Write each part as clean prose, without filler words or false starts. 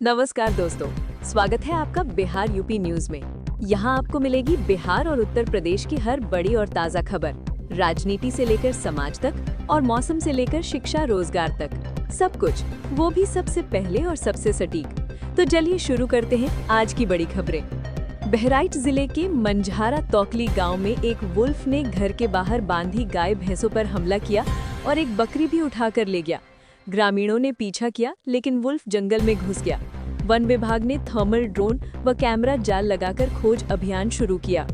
नमस्कार दोस्तों, स्वागत है आपका बिहार यूपी न्यूज में। यहाँ आपको मिलेगी बिहार और उत्तर प्रदेश की हर बड़ी और ताज़ा खबर, राजनीति से लेकर समाज तक और मौसम से लेकर शिक्षा रोजगार तक, सब कुछ, वो भी सबसे पहले और सबसे सटीक। तो चलिए शुरू करते हैं आज की बड़ी खबरें। बहराइच जिले के मंझारा तौकली गांव में एक वुल्फ ने घर के बाहर बांधी गाय भैंसों पर हमला किया और एक बकरी भी उठाकर ले गया। ग्रामीणों ने पीछा किया लेकिन वुल्फ जंगल में घुस गया। वन विभाग ने थर्मल ड्रोन व कैमरा जाल लगाकर खोज अभियान शुरू किया।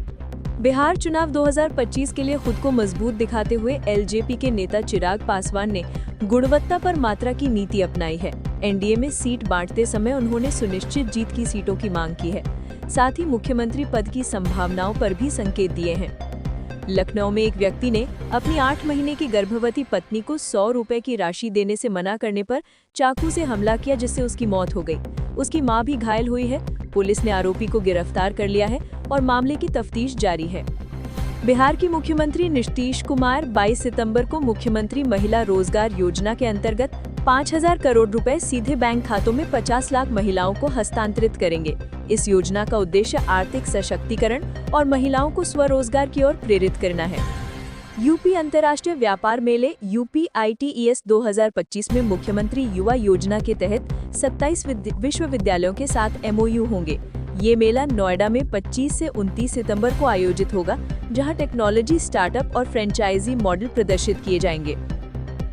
बिहार चुनाव 2025 के लिए खुद को मजबूत दिखाते हुए एलजेपी के नेता चिराग पासवान ने गुणवत्ता पर मात्रा की नीति अपनाई है। एनडीए में सीट बांटते समय उन्होंने सुनिश्चित जीत की सीटों की मांग की है। साथ ही मुख्यमंत्री पद की संभावनाओं पर भी संकेत दिए हैं। लखनऊ में एक व्यक्ति ने अपनी 8 महीने की गर्भवती पत्नी को 100 रुपए की राशि देने से मना करने पर चाकू से हमला किया, जिससे उसकी मौत हो गई। उसकी मां भी घायल हुई है। पुलिस ने आरोपी को गिरफ्तार कर लिया है और मामले की तफ्तीश जारी है। बिहार की मुख्यमंत्री नीतीश कुमार 22 सितंबर को मुख्यमंत्री महिला रोजगार योजना के अंतर्गत 5,000 करोड़ रुपए सीधे बैंक खातों में 50 लाख महिलाओं को हस्तांतरित करेंगे। इस योजना का उद्देश्य आर्थिक सशक्तिकरण और महिलाओं को स्वरोजगार की ओर प्रेरित करना है। यूपी अंतर्राष्ट्रीय व्यापार मेले यूपी ITES 2025 में मुख्यमंत्री युवा योजना के तहत 27 विश्वविद्यालयों के साथ MOU होंगे। ये मेला नोएडा में 25 से 29 सितंबर को आयोजित होगा, जहां टेक्नोलॉजी, स्टार्टअप और फ्रेंचाइजी मॉडल प्रदर्शित किए जाएंगे।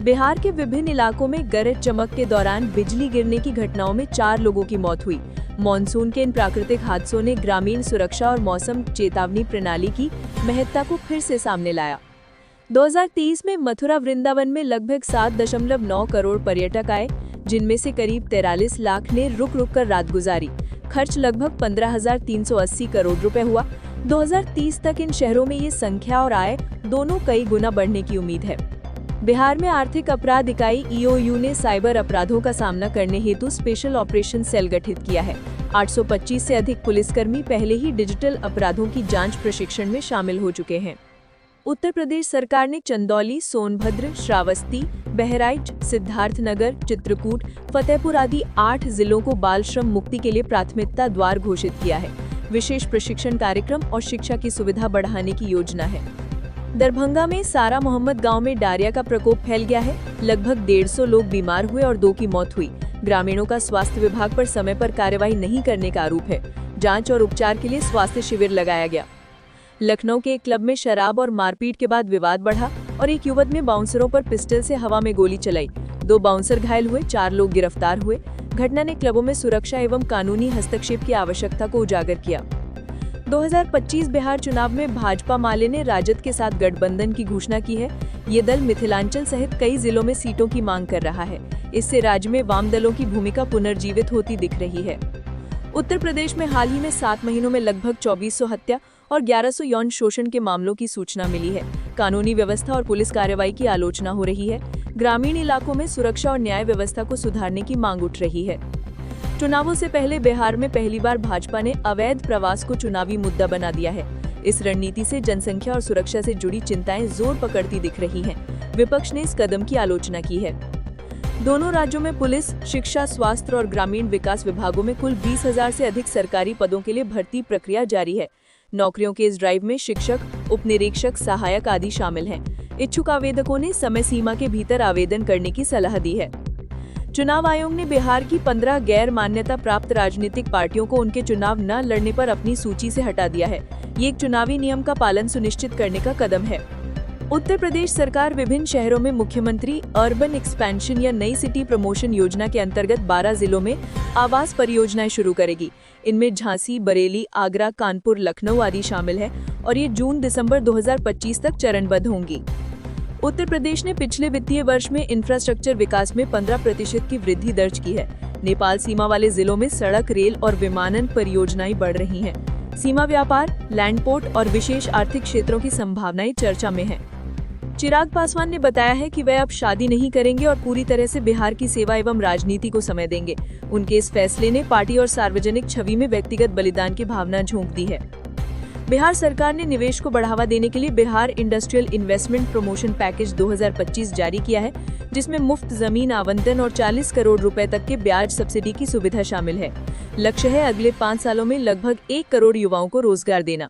बिहार के विभिन्न इलाकों में गरज चमक के दौरान बिजली गिरने की घटनाओं में 4 लोगों की मौत हुई। मॉनसून के इन प्राकृतिक हादसों ने ग्रामीण सुरक्षा और मौसम चेतावनी प्रणाली की महत्ता को फिर से सामने लाया। 2023 में मथुरा वृंदावन में लगभग 7.9 करोड़ पर्यटक आए, जिनमें से करीब 43 लाख ने रुक कर रात गुजारी। खर्च लगभग 15,380 करोड़ रुपए हुआ। 2030 तक इन शहरों में ये संख्या और आय दोनों कई गुना बढ़ने की उम्मीद है। बिहार में आर्थिक अपराध इकाई EOU ने साइबर अपराधों का सामना करने हेतु स्पेशल ऑपरेशन सेल गठित किया है। 825 से अधिक पुलिसकर्मी पहले ही डिजिटल अपराधों की जांच प्रशिक्षण में शामिल हो चुके हैं। उत्तर प्रदेश सरकार ने चंदौली, सोनभद्र, श्रावस्ती, बहराइच, सिद्धार्थनगर, चित्रकूट, फतेहपुर आदि 8 जिलों को बाल श्रम मुक्ति के लिए प्राथमिकता द्वार घोषित किया है। विशेष प्रशिक्षण कार्यक्रम और शिक्षा की सुविधा बढ़ाने की योजना है। दरभंगा में सारा मोहम्मद गांव में डायरिया का प्रकोप फैल गया है। लगभग 150 लोग बीमार हुए और 2 की मौत हुई। ग्रामीणों का स्वास्थ्य विभाग पर समय पर कार्यवाही नहीं करने का आरोप है। जांच और उपचार के लिए स्वास्थ्य शिविर लगाया गया। लखनऊ के एक क्लब में शराब और मारपीट के बाद विवाद बढ़ा और एक युवक ने बाउंसरों पर पिस्टल से हवा में गोली चलाई। 2 बाउंसर घायल हुए, 4 लोग गिरफ्तार हुए। घटना ने क्लबों में सुरक्षा एवं कानूनी हस्तक्षेप की आवश्यकता को उजागर किया। 2025 बिहार चुनाव में भाजपा माले ने राजद के साथ गठबंधन की घोषणा की है। ये दल मिथिलांचल सहित कई जिलों में सीटों की मांग कर रहा है। इससे राज्य में वाम दलों की भूमिका पुनर्जीवित होती दिख रही है। उत्तर प्रदेश में हाल ही में 7 महीनों में लगभग 2400 हत्या और 1100 यौन शोषण के मामलों की सूचना मिली है। कानूनी व्यवस्था और पुलिस कार्रवाई की आलोचना हो रही है। ग्रामीण इलाकों में सुरक्षा और न्याय व्यवस्था को सुधारने की मांग उठ रही है। चुनावों से पहले बिहार में पहली बार भाजपा ने अवैध प्रवास को चुनावी मुद्दा बना दिया है। इस रणनीति से जनसंख्या और सुरक्षा से जुड़ी चिंताएं जोर पकड़ती दिख रही हैं। विपक्ष ने इस कदम की आलोचना की है। दोनों राज्यों में पुलिस, शिक्षा, स्वास्थ्य और ग्रामीण विकास विभागों में कुल 20,000 से अधिक सरकारी पदों के लिए भर्ती प्रक्रिया जारी है। नौकरियों के इस ड्राइव में शिक्षक, उपनिरीक्षक, सहायक आदि शामिल हैं। इच्छुक आवेदकों ने समय सीमा के भीतर आवेदन करने की सलाह दी है। चुनाव आयोग ने बिहार की 15 गैर मान्यता प्राप्त राजनीतिक पार्टियों को उनके चुनाव न लड़ने पर अपनी सूची से हटा दिया है। ये एक चुनावी नियम का पालन सुनिश्चित करने का कदम है। उत्तर प्रदेश सरकार विभिन्न शहरों में मुख्यमंत्री अर्बन एक्सपेंशन या नई सिटी प्रमोशन योजना के अंतर्गत 12 जिलों में आवास परियोजनाएं शुरू करेगी। इनमें झांसी, बरेली, आगरा, कानपुर, लखनऊ आदि शामिल है और ये जून-दिसंबर 2025 तक चरणबद्ध होंगी। उत्तर प्रदेश ने पिछले वित्तीय वर्ष में इंफ्रास्ट्रक्चर विकास में 15% की वृद्धि दर्ज की है। नेपाल सीमा वाले जिलों में सड़क, रेल और विमानन परियोजनाएं बढ़ रही हैं। सीमा व्यापार, लैंड पोर्ट और विशेष आर्थिक क्षेत्रों की संभावनाएं चर्चा में हैं। चिराग पासवान ने बताया है कि वे अब शादी नहीं करेंगे और पूरी तरह से बिहार की सेवा एवं राजनीति को समय देंगे। उनके इस फैसले ने पार्टी और सार्वजनिक छवि में व्यक्तिगत बलिदान की भावना झोंक दी है। बिहार सरकार ने निवेश को बढ़ावा देने के लिए Bihar industrial investment promotion package 2025 जारी किया है, जिसमें मुफ्त जमीन आवंटन और 40 करोड़ रुपए तक के ब्याज सब्सिडी की सुविधा शामिल है। लक्ष्य है अगले 5 सालों में लगभग 1 करोड़ युवाओं को रोजगार देना।